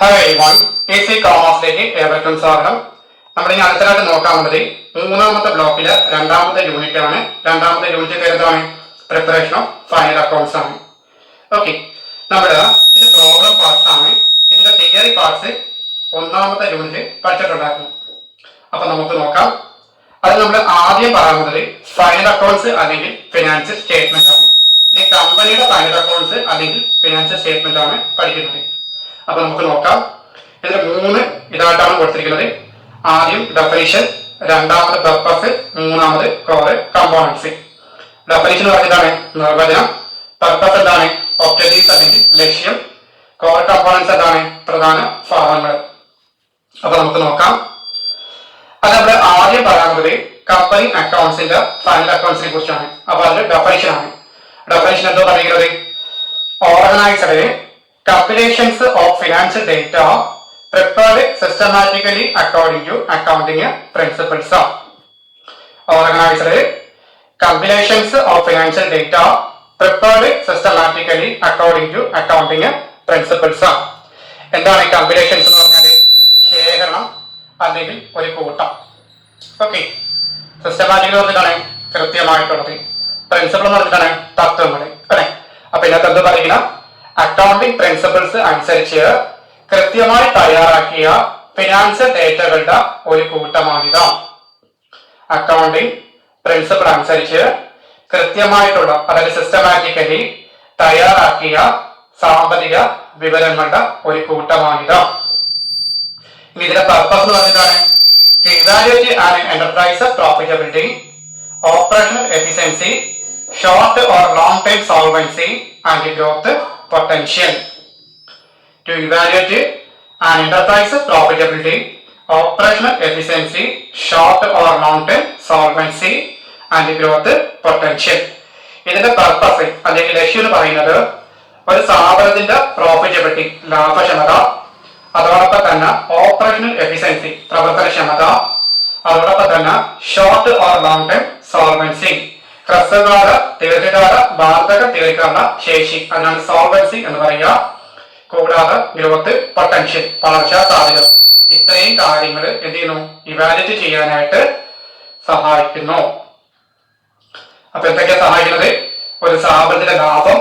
Hi everyone, easy കോമേഴ്സിലേക്ക് ഏവർക്കും സ്വാഗതം. നമ്മൾ ഇനി അടുത്തതായിട്ട് നോക്കാൻ പോകുന്നത് മൂന്നാമത്തെ ബ്ലോക്കിലെ രണ്ടാമത്തെ യൂണിറ്റ് ആണ്. രണ്ടാമത്തെ യൂണിറ്റ് എന്താണ്? പ്രിപ്പറേഷൻ ഓഫ് ഫൈനൽ അക്കൗണ്ട്സ് ആണ്. ഓക്കെ, നമ്മുടെ ഇത് പ്രോബ്ലം പാർട്സ് ആണ്. ഇതിന്റെ തിയറി പാർട്സ് ഒന്നാമത്തെ യൂണിറ്റ് പഠിച്ചിട്ടുണ്ടായിരുന്നു. അപ്പൊ നമുക്ക് നോക്കാം. അത് നമ്മൾ ആദ്യം പറയുന്നത് ഫൈനൽ അക്കൗണ്ട്സ് അല്ലെങ്കിൽ ഫിനാൻഷ്യൽ സ്റ്റേറ്റ്മെന്റ് ആണ്. ഇനി കമ്പനിയുടെ ഫൈനൽ അക്കൗണ്ട്സ് അല്ലെങ്കിൽ ഫിനാൻഷ്യൽ സ്റ്റേറ്റ്മെന്റ് ആണ് പഠിക്കുന്നത്. അപ്പൊ നമുക്ക് നോക്കാം. ഇതിൽ മൂന്ന് ഇതായിട്ടാണ് കൊടുത്തിരിക്കുന്നത്. ആദ്യം ഡെഫിനിഷൻ, രണ്ടാമത് പർപ്പസ്, മൂന്നാമത് കോർ കമ്പോണൻസ്. ഡെഫിനിഷൻ പറഞ്ഞതാണ് നിർവചനം, പർപ്പസ് എന്താണ് ഒബ്ജക്റ്റീവ്സ് അല്ലെങ്കിൽ ലക്ഷ്യം, കോർ കമ്പോണൻസ് എന്താണ് പ്രധാന ഭാഗങ്ങൾ. അപ്പൊ നമുക്ക് നോക്കാം. അത് നമ്മൾ ആദ്യം പറയുന്നത് കമ്പനി അക്കൗണ്ട്സിന്റെ ഫൈനൽ അക്കൗണ്ട്സിനെ കുറിച്ചാണ്. അപ്പൊ അതിൽ ഡെഫിനിഷൻ ആണ്. ഡെഫിനിഷൻ എന്തോ പറയുന്നത്, organised compilations of financial data prepared systematically according to accounting principles. Organized compilations of financial data prepared systematically according to accounting principles. എന്താണ് കമ്പിലേഷൻസ് എന്ന് പറഞ്ഞാൽ? ശേഖരണം അല്ലെങ്കിൽ ഒരു കൂട്ടം. ഓക്കെ, സിസ്റ്റമാറ്റിക് എന്ന് പറഞ്ഞിട്ടാണ് കൃത്യമായിട്ടുള്ളത്, പ്രിൻസിപ്പിൾ എന്ന് പറഞ്ഞിട്ടാണ് തത്വങ്ങൾ അല്ലെ. അപ്പൊ ഇതിനകത്ത് എന്ത് പറയുന്ന അക്കൗണ്ടിംഗ് പ്രിൻസിപ്പിൾസ് അനുസരിച്ച് കൃത്യമായി തയ്യാറാക്കിയ ഫിനാൻഷ്യൽ ഡേറ്റകളുടെ ഒരു കൂട്ടമാണിത്. അക്കൗണ്ടിംഗ് പ്രിൻസിപ്പിൾ അനുസരിച്ച് കൃത്യമായിട്ടുള്ള അതായത് സിസ്റ്റമാറ്റിക്കലി തയ്യാറാക്കിയ സാമ്പത്തിക വിവരങ്ങളുടെ ഒരു കൂട്ടമാണിത്. ഇനി ഇതിന്റെ പർപ്പസ് എന്ന് പറഞ്ഞിട്ടാണ് to evaluate an enterprise's profitability, operational efficiency, short or long term solvency and growth potential. To evaluate an enterprise's profitability, operational efficiency, short or long term solvency and growth potential. ഇതിന്റെ purpose അല്ലെങ്കിൽ ലക്ഷ്യം എന്ന് പറയുന്നത് ഒരു സ്ഥാപനത്തിന്റെ profitability ലാഭക്ഷമത, അതോടൊപ്പം തന്നെ operational efficiency പ്രവർത്തനക്ഷമത, അതോടൊപ്പം തന്നെ short or long time solvency ഹ്രസ്വകാല ദീർഘകാല ബാധക തീർക്കാനുള്ള ശേഷി, അതിനാണ് സോൾവൻസി എന്ന് പറയുക. കൂടാതെ ഗ്രോത്ത് പൊട്ടൻഷ്യൽ വളർച്ചാ സാധ്യത. ഇത്രയും കാര്യങ്ങൾ എന്ത് ചെയ്യുന്നു? ഇവാലുവേറ്റ് ചെയ്യാനായിട്ട് സഹായിക്കുന്നു. അപ്പൊ എന്തൊക്കെയാ സഹായിക്കുന്നത്? ഒരു സ്ഥാപനത്തിന്റെ ലാഭം,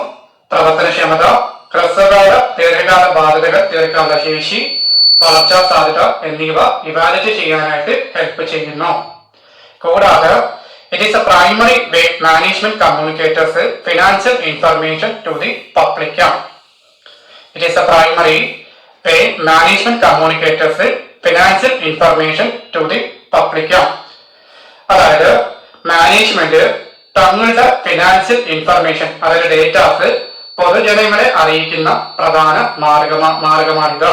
പ്രവർത്തനക്ഷമത, ഹ്രസ്വകാല ദീർഘകാല ബാധ്യതകൾ തീർക്കാനുള്ള ശേഷി, വളർച്ചാ സാധ്യത എന്നിവ ഇവാലുവേറ്റ് ചെയ്യാനായിട്ട് ഹെൽപ്പ് ചെയ്യുന്നു. കൂടാതെ it is a primary way management communicators financial information to the public. It is a primary way management communicators financial information to the public. അതായത് മാനേജ്മെന്റ് തങ്ങളുടെ ഫിനാൻഷ്യൽ ഇൻഫർമേഷൻ അതായത് ഡേറ്റാസ് പൊതുജനങ്ങളെ അറിയിക്കുന്ന പ്രധാന മാർഗമാണിത്.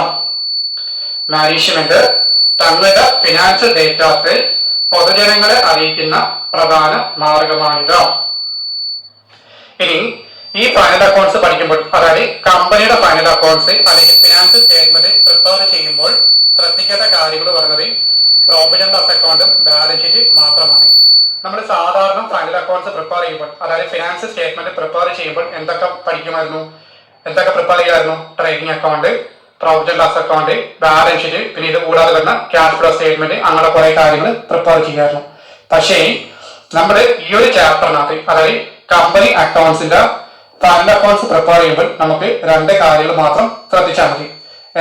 മാനേജ്മെന്റ് തങ്ങളുടെ ഫിനാൻഷ്യൽ ഡേറ്റാസ് പൊതുജനങ്ങളെ അറിയിക്കുന്ന പ്രധാന മാർഗമാണിത്. ഇനി ഈ ഫൈനൽ അക്കൗണ്ട്സ് പഠിക്കുമ്പോൾ അതായത് കമ്പനിയുടെ ഫൈനൽ അക്കൗണ്ട്സ് അല്ലെങ്കിൽ ഫിനാൻഷ്യൽ സ്റ്റേറ്റ്മെന്റ് പ്രിപ്പയർ ചെയ്യുമ്പോൾ ശ്രദ്ധിക്കേണ്ട കാര്യങ്ങൾ പറയുന്നത് പ്രോഫിറ്റ് ആൻഡ് ലോസ് അക്കൗണ്ടും ബാലൻസ് ഷീറ്റ് മാത്രമാണ്. നമ്മൾ സാധാരണ ഫൈനൽ അക്കൗണ്ട്സ് പ്രിപ്പയർ ചെയ്യുമ്പോൾ അതായത് ഫിനാൻഷ്യൽ സ്റ്റേറ്റ്മെന്റ് പ്രിപ്പയർ ചെയ്യുമ്പോൾ എന്തൊക്കെ പഠിക്കുമായിരുന്നു, എന്തൊക്കെ പ്രിപ്പയർ ചെയ്യുമായിരുന്നു? Trading account, profit and loss account, balance sheet, പിന്നെ ഇത് കൂടാതെ വരുന്ന ക്യാഷ് ഫ്ലോ സ്റ്റേറ്റ്മെന്റ്, അങ്ങനെ കുറെ കാര്യങ്ങൾ പ്രിപ്പയർ ചെയ്യായിരുന്നു. പക്ഷേ നമ്മൾ ഈ ഒരു ചാപ്റ്ററിനകത്ത് അതായത് കമ്പനി അക്കൗണ്ട്സിന്റെ ഫൈനൽ അക്കൗണ്ട്സ് പ്രിപ്പയർ ചെയ്യുമ്പോൾ നമുക്ക് രണ്ട് കാര്യങ്ങൾ മാത്രം ശ്രദ്ധിച്ചാൽ മതി.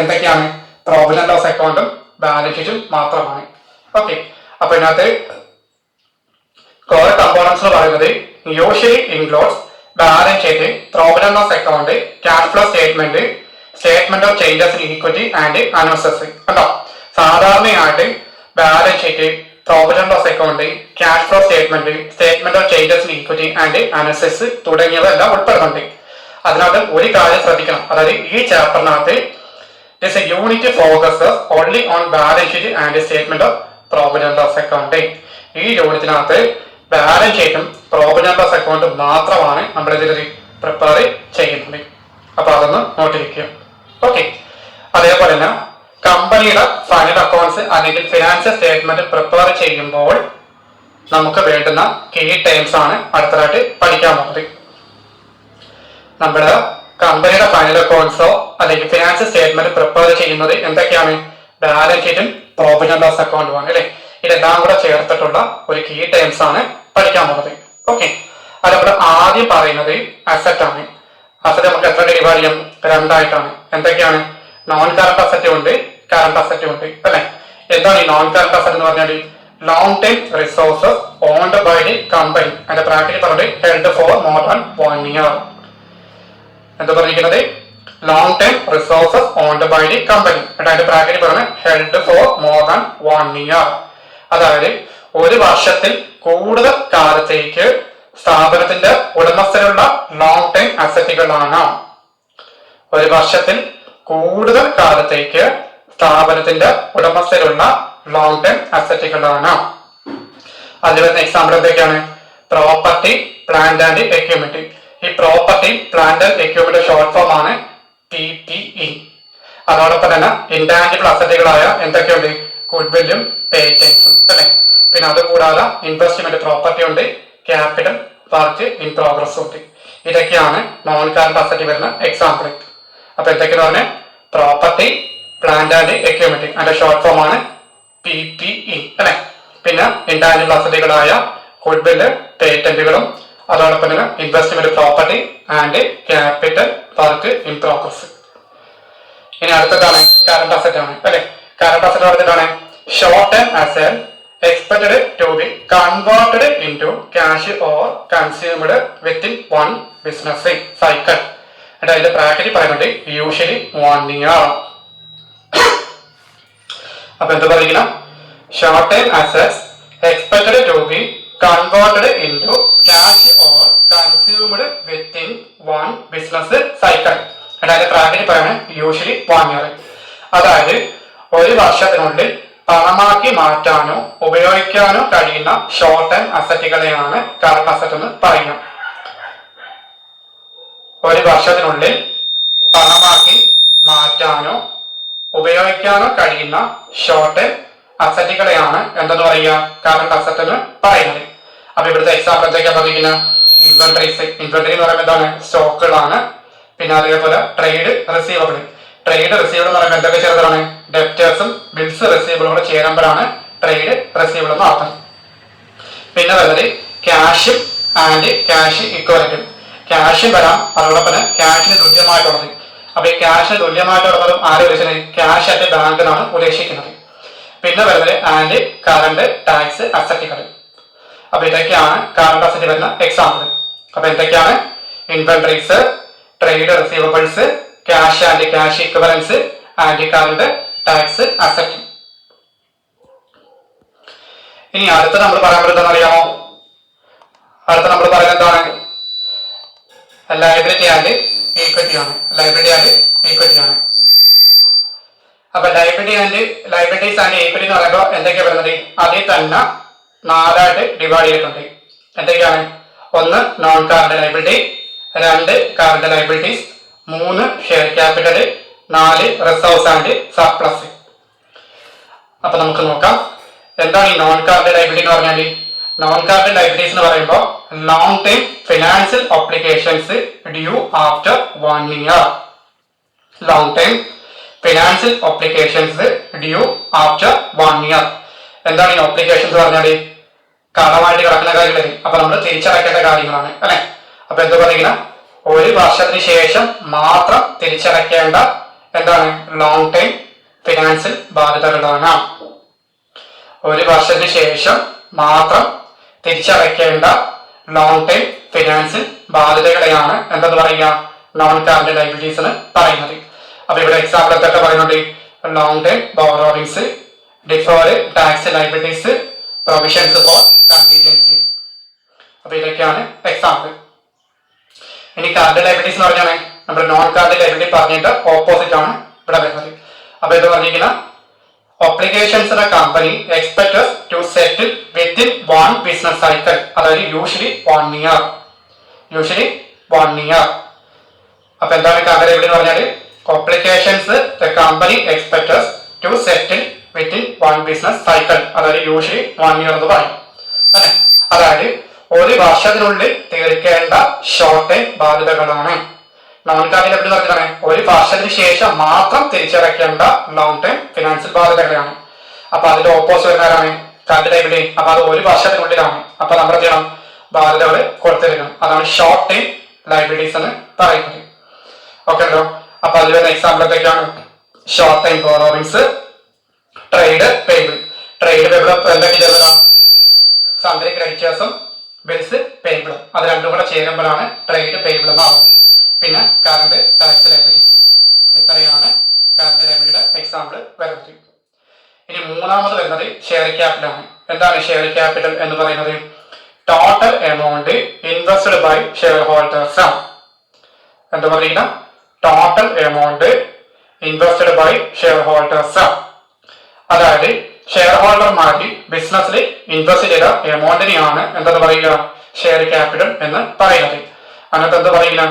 എന്തൊക്കെയാണ്? പ്രോഫിറ്റ് ആൻഡ് ലോസ് അക്കൗണ്ടും ബാലൻസ് ഷീറ്റും മാത്രമാണ്. ഓക്കെ, അപ്പൊ ഇതിനകത്ത് കോർ കമ്പോണൻസ് എന്ന് പറയുന്നത് usually includes balance sheet, profit and loss account, cash flow statement, statement of changes in equity and analysis. കണ്ടോ, സാധാരണയായിട്ട് balance sheet, profit and loss account, cash flow statement, statement of changes in equity and analysis തുടങ്ങിയവ എല്ലാം ഉൾപ്പെടുന്നുണ്ട്. അതിനകത്ത് ഒരു കാര്യം ശ്രദ്ധിക്കണം, അതായത് ഈ ചാപ്റ്ററിനകത്ത് this unit focuses only on balance sheet and statement of profit and loss account. ഈ യൂണിറ്റിനകത്ത് ബാലൻസ് ഷീറ്റും പ്രോഫിറ്റ് ആൻഡ് ലോസ് അക്കൗണ്ടും മാത്രമാണ് നമ്മൾ ഇതിൽ പ്രിപ്പയർ ചെയ്യുന്നത്. അപ്പൊ അതൊന്ന് നോട്ടിരിക്കുക. ഓക്കെ, അതേപോലെ തന്നെ കമ്പനിയുടെ ഫൈനൽ അക്കൗണ്ട്സ് അല്ലെങ്കിൽ ഫിനാൻഷ്യൽ സ്റ്റേറ്റ്മെന്റ് പ്രിപ്പയർ ചെയ്യുമ്പോൾ നമുക്ക് വേണ്ടുന്ന കീ ടേംസ് ആണ് അടുത്തതായിട്ട് പഠിക്കാൻ പോകുന്നത്. നമ്മുടെ കമ്പനിയുടെ ഫൈനൽ അക്കൗണ്ട്സോ അല്ലെങ്കിൽ ഫിനാൻഷ്യൽ സ്റ്റേറ്റ്മെന്റ് പ്രിപ്പയർ ചെയ്യുന്നത് എന്തൊക്കെയാണ്? ബാലൻസ് ഷീറ്റും പ്രോഫിറ്റ് ആൻഡ് ലോസ് അക്കൗണ്ടുമാണ് അല്ലെ. ഇതെല്ലാം കൂടെ ചേർത്തിട്ടുള്ള ഒരു കീ ടേംസ് ആണ് പഠിക്കാൻ പോകുന്നത്. ഓക്കെ, അത് നമ്മൾ ആദ്യം പറയുന്നത് അസറ്റ് ആണ്. അസറ്റ് നമുക്ക് എത്ര ഡിവൈഡ് ചെയ്യാം? രണ്ടായിട്ടാണ്. എന്തൊക്കെയാണ്? നോൺ കറന്റ് അസറ്റും ഉണ്ട്, കറന്റ് അസറ്റും ഉണ്ട് അല്ലെ. എന്താണ് ഈ നോൺ കറന്റ് അസറ്റ് എന്ന് പറഞ്ഞാൽ? Long time resources owned by the company. അതിന്റെ പ്രാക്ടിക്കൽ പറഞ്ഞത് held for more than 1 year. എന്താ പറഞ്ഞിരിക്കുന്നത്? Long time resources owned by the company. അതിന്റെ പ്രാക്ടിക്കൽ പറഞ്ഞത് held for more than 1 year. അതായത് ഒരു വർഷത്തിൽ കൂടുതൽ കാലത്തേക്ക് സ്ഥാപനത്തിന്റെ ഉടമസ്ഥരുള്ള ലോങ് ടൈം അസറ്റുകളാണ്. ഒരു വർഷത്തിൽ കൂടുതൽ കാലത്തേക്ക് സ്ഥാപനത്തിന്റെ ഉടമസ്ഥരുള്ള ലോങ് ടൈം അസറ്റുകളാണ്. അതിൽ വരുന്ന എക്സാമ്പിൾ എന്തൊക്കെയാണ്? Property, plant and equipment. ഈ property, plant and equipment short form ആണ് PPE. അതോടൊപ്പം തന്നെ ഇൻടാഞ്ചിബിൾ അസറ്റുകളായ എന്തൊക്കെയുണ്ട്? ഗുഡ്വില്ലും പേറ്റന്റ്സും അല്ലെ. പിന്നെ അതുകൂടാതെ ഇൻവെസ്റ്റ്മെന്റ് പ്രോപ്പർട്ടി ഉണ്ട്, ക്യാപിറ്റൽ, വർക്ക് ഇൻ പ്രോഗ്രസ് ഉണ്ട്. ഇതൊക്കെയാണ് നോൺ കറന്റ് അസറ്റ് വരുന്ന എക്സാമ്പിൾ. അപ്പൊ എന്തൊക്കെയെന്ന് പറഞ്ഞാൽ പ്രോപ്പർട്ടി, പ്ലാന്റ് ആൻഡ് എക്യുപ്മെന്റ്, അതിന്റെ ഷോർട്ട് ഫോം ആണ് PPE അല്ലെ. പിന്നെ ഇൻടാഞ്ചിബിൾ അസറ്റുകളായ ഗുഡ്വില്ല്, പേറ്റന്റുകളും അതോടൊപ്പം തന്നെ investment property and capital, work in progress. ഇനി അടുത്തതാണ് കറന്റ് അസറ്റ് ആണ് അല്ലെ. കറന്റ് അസറ്റ് പറഞ്ഞിട്ടാണ് short time asset expected to be converted into cash or consumed within one business cycle. And അതിന്റെ പ്രാക്ടിക്കൽ പറയുന്നത് യൂഷ്വലി 1 year. അപ്പൊ എന്താ പറയുക? Short time assets expected to be converted into cash or consumed within one business cycle. And അതിന്റെ practical പറയുന്നത് usually 1 year. അതായത് ഒരു വർഷത്തിനുള്ളിൽ പണമാക്കി മാറ്റാനോ ഉപയോഗിക്കാനോ കഴിയുന്ന ഷോർട്ട് ടൈം അസറ്റുകളെയാണ് കറന്റ് അസറ്റ് എന്ന് പറയുന്നത്. ഒരു വർഷത്തിനുള്ളിൽ പണമാക്കി മാറ്റാനോ ഉപയോഗിക്കാനോ കഴിയുന്ന ഷോർട്ട് ടൈം അസറ്റുകളെയാണ് എന്തെന്ന് പറയുക? കറന്റ് അസറ്റ് എന്ന് പറയുന്നത്. അപ്പൊ ഇവിടുത്തെ എക്സാമ്പിൾ എന്തൊക്കെയാ പറഞ്ഞിരിക്കുന്നത്? ഇൻവെന്ററീസ്. ഇൻവെന്ററി എന്ന് പറയുമ്പോൾ എന്താണ്? സ്റ്റോക്കുകളാണ്. പിന്നെ അതേപോലെ ട്രേഡ് റിസീവബിൾ. ട്രേഡ് റിസീവബിൾ എന്ന് പറയുമ്പോൾ എന്തൊക്കെ ചേർന്നതാണ്? ഡെപ്റ്റേഴ്സും ബിൽസ് റിസീവബിളും കൂടെ ചേരുമ്പോഴാണ് ട്രേഡ് റിസീവബിൾ എന്ന് അർത്ഥം. പിന്നെ വരുന്നത് ക്യാഷും ആൻഡ് ക്യാഷ് ഇക്വലന്റും. ക്യാഷും വരാം, അതോടൊപ്പം തന്നെ ക്യാഷിന് തുല്യമായിട്ടുള്ളത്. അപ്പൊ ഈ ക്യാഷിന് തുല്യമായിട്ടുള്ളതും ആര് ഉദ്ദേശിക്കുന്നത്? ക്യാഷ് അറ്റ് ബാങ്ക് എന്നാണ് ഉദ്ദേശിക്കുന്നത്. പിന്നെ വരുന്നത് ആൻഡ് കറന്റ് ടാക്സ് അസറ്റുകൾ. അപ്പൊ ഇതൊക്കെയാണ് കറന്റ് അസറ്റ് വരുന്ന എക്സാമ്പിൾ. അപ്പൊ എന്തൊക്കെയാണ്? Inventories, trade receivables, cash and cash ഇക്വലൻസ് and current tax asset. ഇനി അടുത്ത നമ്മൾ പറയാൻ പറ്റുന്ന അറിയാമോ? അടുത്ത നമ്മൾ പറയുന്നത് എന്താണ്? ലയബിലിറ്റി ആൻഡ് ഈക്വിറ്റി ആണ്. ലയബിലിറ്റി ആൻഡ് ഈക്വിറ്റി ആണ്. അപ്പൊ ലയബിലിറ്റീസ് ആൻഡ് ഈക്വിറ്റി എന്ന് പറയുമ്പോൾ എന്തൊക്കെയാണ് വരുന്നത്? അതിൽ തന്നെ 4 ആയിട്ട് ഡിവൈഡ് ചെയ്തിട്ടുണ്ട്. എന്തൊക്കെയാണ്? 1 non current liability, 2 current liabilities, 3 share capital, 4 reserves and surplus. അപ്പൊ നമുക്ക് നോക്കാം എന്താണ് ഈ നോൺ കറന്റ് ലയബിലിറ്റി എന്ന് പറഞ്ഞാൽ. നോൺ കറന്റ് ലയബിലിറ്റീസ് എന്ന് പറയുമ്പോൾ long time financial obligations due after 1 year. Long time financial obligations due after 1 year. എന്താണ് ഈ ഒബ്ലിഗേഷൻസ് പറഞ്ഞാൽ? കടമായിട്ട് കിടക്കുന്ന കാര്യങ്ങൾ. അപ്പൊ നമ്മൾ തിരിച്ചടയ്ക്കേണ്ട കാര്യങ്ങളാണ് അല്ലെ. അപ്പൊ എന്താ പറയുക? ഒരു വർഷത്തിന് ശേഷം മാത്രം തിരിച്ചടയ്ക്കേണ്ട എന്താണ്? ലോങ് ടൈം ഫിനാൻഷ്യൽ ബാധ്യതകളാണ്. ഒരു വർഷത്തിന് ശേഷം മാത്രം തിരിച്ചടയ്ക്കേണ്ട ലോങ് ടൈം ഫിനാൻഷ്യൽ ബാധ്യതകളെയാണ് എന്തെന്ന് പറയുക? നോൺ കറന്റ് ലയബിലിറ്റീസ് എന്ന് പറയുന്നത്. അപ്പൊ ഇവിടെ എക്സാമ്പിൾ എന്തൊക്കെ പറയുന്നുണ്ട്? Long time borrowings, deferred tax liabilities, provisions for contingencies. അപ്പൊ ഇതൊക്കെയാണ് എക്സാമ്പിൾ. ഇനി കറന്റ് ലയബിലിറ്റീസ് എന്ന് പറഞ്ഞാൽ നമ്മൾ നോൺ കറന്റ് ലയബിലിറ്റി പറഞ്ഞിട്ട് ഓപ്പോസിറ്റ് ആണ് ഇവിടെ വരുന്നത്. അപ്പൊ ഇത് പറഞ്ഞിരിക്കുന്ന obligations in a company expected to settle within one business cycle. അതായത് യൂഷ്വലി 1 year. Usually 1 year. അപ്പൊ എന്താണ് കറന്റ് ലയബിലിറ്റി എന്ന് പറഞ്ഞാൽ? obligations the company expected to settle within one business cycle. അതായത് യൂഷ്വലി 1 year എന്ന് പറയും അല്ലെ. അതായത് ഒരു വർഷത്തിനുള്ളിൽ തീർക്കേണ്ട ഷോർട്ട് ടൈം ബാധ്യതകളാണ്. നോൺ കറന്റ് ലയബിലിറ്റി എന്ന് പറഞ്ഞാൽ ഒരു വർഷത്തിന് ശേഷം മാത്രം തിരിച്ചടയ്ക്കേണ്ട ലോങ് ടൈം ഫിനാൻഷ്യൽ ബാധ്യതകളാണ്. അപ്പൊ അതിന്റെ ഓപ്പോസിറ്റ് വരുന്നവരാണ് കറന്റ് ലയബിലിറ്റി. അപ്പൊ അത് ഒരു വർഷത്തിനുള്ളിലാണ്. അപ്പൊ നമ്മൾ ചെയ്യണം, ബാധ്യതകൾ കൊടുത്തിരിക്കണം. അതാണ് ഷോർട്ട് ടൈം ലയബിലിറ്റീസ് എന്ന് പറയുന്നത്. ഓക്കെ ഉണ്ടോ? അപ്പൊ അതിൽ വരുന്ന എക്സാമ്പിൾ എന്തൊക്കെയാണ്? Short time borrowings, trade payable. Trade payable എന്തൊക്കെയാണ്? സൺഡേ ക്രെഡിറ്റേഴ്സും ബിൽസ് പേബിളും, അത് രണ്ടും കൂടെ ചേരുമ്പോഴാണ് ട്രേഡ് പേബിൾ എന്നാകുന്നത്. പിന്നെ കറണ്ട് ടാക്സ് ലയബിലിറ്റി. ഇത്രയാണ് കറണ്ട് ലയബിലിറ്റിയുടെ എക്സാമ്പിൾ വരുന്നത്. ഇനി മൂന്നാമത് വരുന്നത് ഷെയർ ക്യാപിറ്റൽ ആണ്. എന്താണ് ഷെയർ ക്യാപിറ്റൽ എന്ന് പറയുന്നത്? Total amount invested by shareholders ആണ്. എന്താ പറയുക? Total amount invested by shareholders ആണ്. അതായത് ഷെയർ ഹോൾഡർമാർക്ക് ബിസിനസ്സിൽ ഇൻവെസ്റ്റ് ചെയ്ത എമൗണ്ടിനെയാണ് എന്തെന്ന് പറയുക? ഷെയർ ക്യാപിറ്റൽ എന്ന് പറയുന്നത്. അതിനകത്ത് എന്താ പറയുക?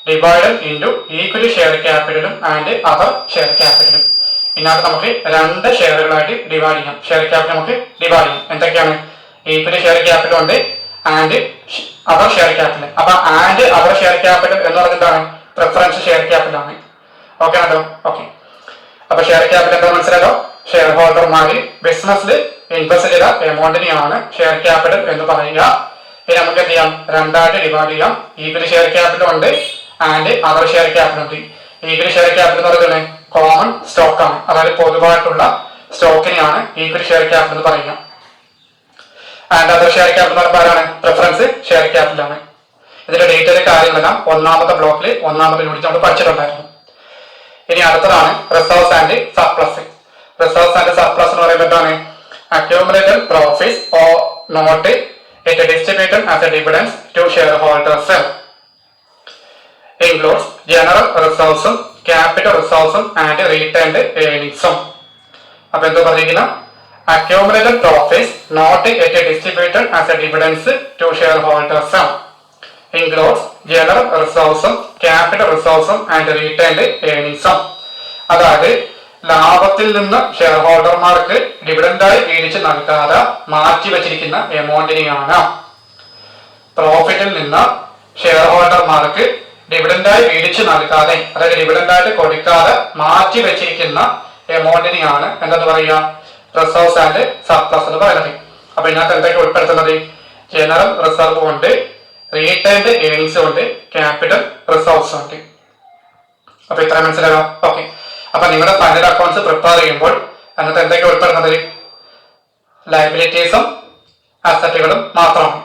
ഡിവൈഡഡ് ഇൻറ്റു ഈക്വലി ഷെയർ ക്യാപിറ്റലും ആൻഡ് അതർ ഷെയർ ക്യാപിറ്റലും. ഇതിനകത്ത് നമുക്ക് രണ്ട് ഷെയറുകളായിട്ട് ഡിവൈഡ് ചെയ്യാം. ഷെയർ ക്യാപിറ്റൽ നമുക്ക് ഡിവൈഡ് ചെയ്യാം. എന്തൊക്കെയാണ്? ഈക്വലി ഷെയർ ക്യാപിറ്റൽ ഉണ്ട്, ആൻഡ് അതർ ഷെയർ ക്യാപിറ്റൽ. അപ്പൊ ആൻഡ് അതർ ഷെയർ ക്യാപിറ്റൽ എന്ന് പറയുന്നത് എന്താണ്? പ്രിഫറൻസ് ഷെയർ ക്യാപിറ്റൽ ആണ്. ഓക്കെ ആണല്ലോ? ഓക്കെ. അപ്പൊ ഷെയർ ക്യാപിറ്റൽ എന്താ മനസ്സിലായോ? ഷെയർ ഹോൾഡർമാര് ബിസിനസ്സിൽ ഇൻവെസ്റ്റ് ചെയ്ത എമൗണ്ടിനെയാണ് ഷെയർ ക്യാപിറ്റൽ എന്ന് പറയുക. ഇനി നമുക്ക് എന്ത് ചെയ്യാം? രണ്ടായിട്ട് ഡിവൈഡ് ചെയ്യാം. ഈക്വലി ഷെയർ ക്യാപിറ്റൽ ഉണ്ട്, ആൻഡ് അതർ ഷെയർ ക്യാപിറ്റൽ ഉണ്ട്. ഈക്വലി ഷെയർ ക്യാപിറ്റൽ എന്ന് പറയുന്നത് കോമൺ സ്റ്റോക്ക് ആണ്. അതായത് പൊതുവായിട്ടുള്ള സ്റ്റോക്കിനെയാണ് ഈക്വലി ഷെയർ ക്യാപിറ്റൽ എന്ന് പറയുക. ആൻഡ് അതർ ഷെയർ ക്യാപിറ്റൽ എന്ന് പറയുമ്പോൾ ആരാണ്? പ്രിഫറൻസ് ഷെയർ ക്യാപിറ്റൽ ആണ്. ഇതിന്റെ ഡീറ്റെയിൽ കാര്യങ്ങളെല്ലാം ഒന്നാമത്തെ ബ്ലോക്കിൽ ഒന്നാമത്തെ യൂണിറ്റ് നമ്മൾ പഠിച്ചിട്ടുണ്ടായിരുന്നു. ഇനി അടുത്തതാണ് reserves and surplus. Reserves and surplus എന്ന് പറയുമ്പോൾ എന്താണ്? Accumulated profits or not it distributed as a dividends to shareholders. Includes general റിസർവ്സും ക്യാപിറ്റൽ റിസർവ്സും ആൻഡ് റീറ്റേൺഡ് ഏർണിംഗ്സും. അപ്പൊ എന്താ പറഞ്ഞിരിക്കുന്ന? Accumulated profits not it distributed as a dividends to shareholders includes general reserves, capital reserves and retained earnings. അതായത് ലാഭത്തിൽ നിന്ന് share ഹോൾഡർമാർക്ക് ഡിവിഡൻഡായി വീതിച്ച് നൽകാതെ മാറ്റി വെച്ചിരിക്കുന്ന എമൗണ്ടിനെയാണ്. പ്രോഫിറ്റിൽ നിന്ന് ഷെയർ ഹോൾഡർമാർക്ക് ഡിവിഡൻഡായി വീതിച്ച് നൽകാതെ, അതായത് ഡിവിഡൻഡായിട്ട് കൊടുക്കാതെ മാറ്റി വെച്ചിരിക്കുന്ന എമൗണ്ടിനെയാണ് എന്തെന്ന് പറയുക? റിസർവ്സ് ആൻഡ് സർപ്ലസ് എന്ന് പറയുന്നത്. അപ്പൊ ഇതിനകത്ത് എന്തൊക്കെ ഉൾപ്പെടുത്തുന്നത്? ജനറൽ റിസർവ് ഉണ്ട്, റീറ്റേൺഡ് ഏർണിംഗ്സ് ഉണ്ട്, ക്യാപിറ്റൽ റിസർവ്സ് ഉണ്ട്. അപ്പൊ ഇത്ര മനസ്സിലായോ? ഓക്കെ. അപ്പൊ നിങ്ങളുടെ ഫൈനൽ അക്കൗണ്ട്സ് പ്രിപ്പയർ ചെയ്യുമ്പോൾ അതിനകത്ത് എന്തൊക്കെ ഉൾപ്പെടുന്നത്? ലയബിലിറ്റീസും അസറ്റുകളും മാത്രമാണ്.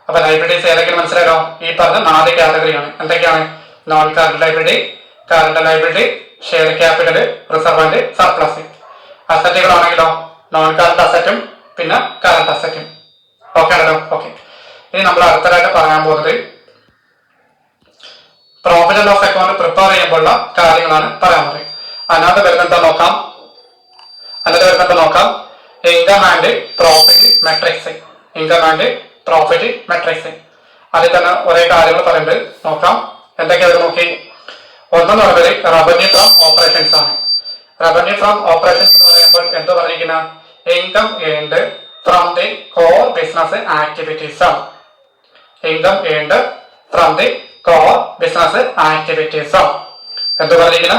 അപ്പൊ ലയബിലിറ്റീസ് ഏതൊക്കെയാണ് മനസ്സിലായോ? ഈ പറഞ്ഞ 4 കാറ്റഗറിയാണ്. എന്തൊക്കെയാണ്? Non current liability, current liability, share capital, reserve and surplus. അസറ്റുകളാണെങ്കിലോ നോൺ കറന്റ് അസറ്റും പിന്നെ കറന്റ് അസറ്റും. ഓക്കെ ആണല്ലോ? ഓക്കെ. ഇനി നമ്മൾ അടുത്തതായിട്ട് പറയാൻ പോകുന്നത് profit and loss account prepare ചെയ്യുമ്പോഴുള്ള കാര്യങ്ങളാണ് പറയാൻ പോകുന്നത്. അതിനകത്ത് വരുന്നത് നോക്കാം. Income and profit metrics. Income and profit metrics. അതിൽ തന്നെ ഒരേ കാര്യങ്ങൾ പറയുന്നത് നോക്കാം. എന്തൊക്കെയാണ് നോക്കി? ഒന്നെന്ന് പറയുന്നത് റവന്യൂ ഫ്രം ഓപ്പറേഷൻസ് ആണ്. റവന്യൂ ഫ്രം ഓപ്പറേഷൻസ് എന്ന് പറയുമ്പോൾ എന്താ പറഞ്ഞിരിക്കുന്ന? Income earned from the core business activities ആണ്. Income earned from the core business activities ആണ്. എന്ത് പറഞ്ഞിരിക്കുന്ന?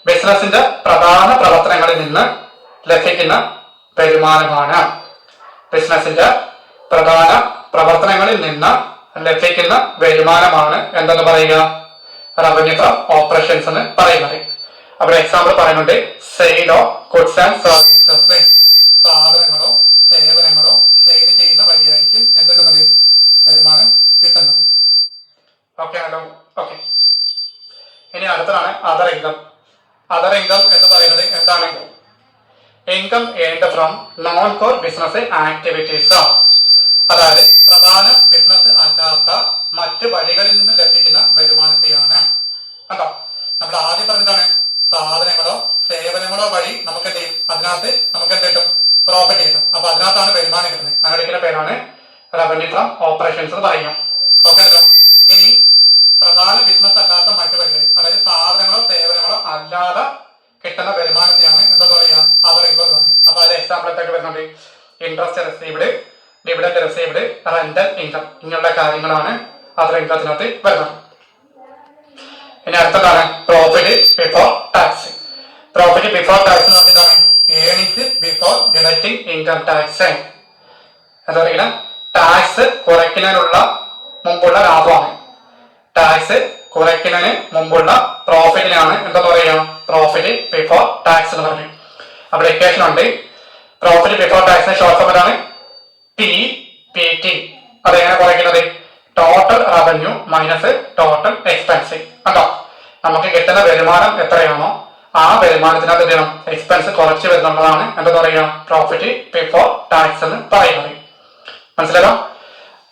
ബിസിനസിന്റെ പ്രധാന പ്രവർത്തനങ്ങളിൽ നിന്ന് ലഭിക്കുന്ന വരുമാനമാണ്. ബിസിനസിന്റെ പ്രധാന പ്രവർത്തനങ്ങളിൽ നിന്ന് ലഭിക്കുന്ന വരുമാനമാണ് എന്തെന്ന് പറയുക? റവന്യൂ ഫ്രം ഓപ്പറേഷൻസ് എന്ന് പറയുന്നത്. അവിടെ എക്സാമ്പിൾ പറയുന്നുണ്ട്. Sale of goods and services. സാധനങ്ങളോ സേവനങ്ങളോ സെയിൽ ചെയ്യുന്ന വഴിയായിരിക്കും എന്തെന്നത്? വരുമാനം കിട്ടുന്നത്. ഓക്കെ ആണല്ലോ? ഓക്കെ. ഇനി അടുത്തതാണ് അതർ ഇൻകം. അതർ ഇൻകം എന്ന് പറയുന്നത് എന്താണ്? Income earned from non core business activities. അതായത് പ്രധാന ബിസിനസ് അല്ലാത്ത മറ്റു വഴികളിൽ നിന്ന് ലഭിക്കുന്ന വരുമാനത്തെയാണ്. കണ്ടോ? നമ്മൾ ആദ്യം പറഞ്ഞതാണ് സാധനങ്ങളോ സേവനങ്ങളോ വഴി നമുക്ക് എന്ത് ചെയ്യും? അതിനകത്ത് നമുക്ക് എന്ത് കിട്ടും? പ്രോഫിറ്റ് കിട്ടും. അപ്പൊ അതിനകത്താണ് വരുമാനം കിട്ടുന്നത്. അതിനൊരിക്കുന്ന പേരാണ് റവന്യൂ ഫ്രം ഓപ്പറേഷൻസ് എന്ന് പറയുക. ഓക്കെ ആണല്ലോ? ഇനി പ്രധാന ബിസിനസ് അല്ലാത്ത മറ്റു വഴികളിൽ, അതായത് സാധനങ്ങളോ സേവനങ്ങളോ അല്ലാതെ കിട്ടുന്ന വരുമാനത്തെയാണ് എന്താ പറയുക? അതർ ഇൻകം എന്ന് പറയും. അപ്പൊ അതിന്റെ എക്സാമ്പിൾ ഒക്കെ വരുന്നുണ്ട്. Interest received, dividend received, rental income, ഇങ്ങനെയുള്ള കാര്യങ്ങളാണ് അതർ ഇൻകത്തിനകത്ത് വരുന്നത്. ഇനി അടുത്തതാണ് profit before tax. Profit before tax എന്ന് പറഞ്ഞിട്ടാണ് earnings before deducting income tax. എന്താ പറയുക, ടാക്സ് കുറയ്ക്കുന്നതിനുള്ള മുമ്പുള്ള ലാഭമാണ്. ടാക്സ് കുറയ്ക്കുന്നതിന് മുമ്പുള്ള പ്രോഫിറ്റിനാണ് എന്താ പറയുക, പ്രോഫിറ്റ് ബിഫോർ ടാക്സ് എന്ന് പറയുന്നത്. അവിടെ ഇക്വേഷൻ ഉണ്ട്. പ്രോഫിറ്റ് ബിഫോർ ടാക്സിന് ഷോർട്ട് ഫോം ആണ് PBT. അതെങ്ങനെ കുറയ്ക്കുന്നത്, total revenue minus total expense. കണ്ടോ, നമുക്ക് കിട്ടുന്ന വരുമാനം എത്രയാണോ ആ വരുമാനത്തിനകത്ത് എന്ത് ചെയ്യണം, എക്സ്പെൻസ് കുറച്ച് വരുന്നുള്ളതാണ് എന്താ പറയുക, പ്രോഫിറ്റ് ബിഫോർ ടാക്സ് എന്ന് പറയുന്നത്. മനസ്സിലായോ?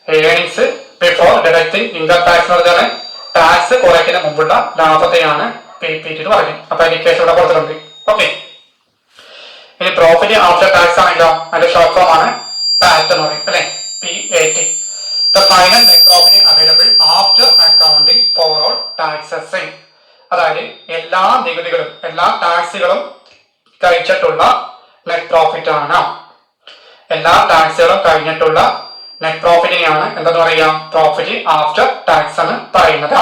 Earnings before deducting income tax എന്ന് പറഞ്ഞാൽ ടാക്സ് കുറയ്ക്കുന്ന മുമ്പുള്ള ലാഭത്തെയാണ് PBT എന്ന് പറയുന്നത്. അപ്പൊ ഇൻഡിക്കേഷൻ ഇവിടെ കൊടുത്തിട്ടുണ്ട്. ഓക്കെ, ഇനി പ്രോഫിറ്റ് ആഫ്റ്റർ ടാക്സ് ആണെങ്കിലോ അതിന്റെ ഷോർട്ട് ഫോം ആണ് PAT എന്ന് പറയും അല്ലെ, PAT. The final net profit available after accounting for all taxes. അതായത് എല്ലാ നികുതികളും എല്ലാ ടാക്സുകളും കഴിച്ചിട്ടുള്ള നെറ്റ് പ്രോഫിറ്റ് ആണ്. എല്ലാ ടാക്സുകളും കഴിഞ്ഞിട്ടുള്ള നെറ്റ് പ്രോഫിറ്റിനെയാണ് എന്താന്ന് പറയുക, പ്രോഫിറ്റ് ആഫ്റ്റർ ടാക്സ് എന്ന് പറയുന്നത്.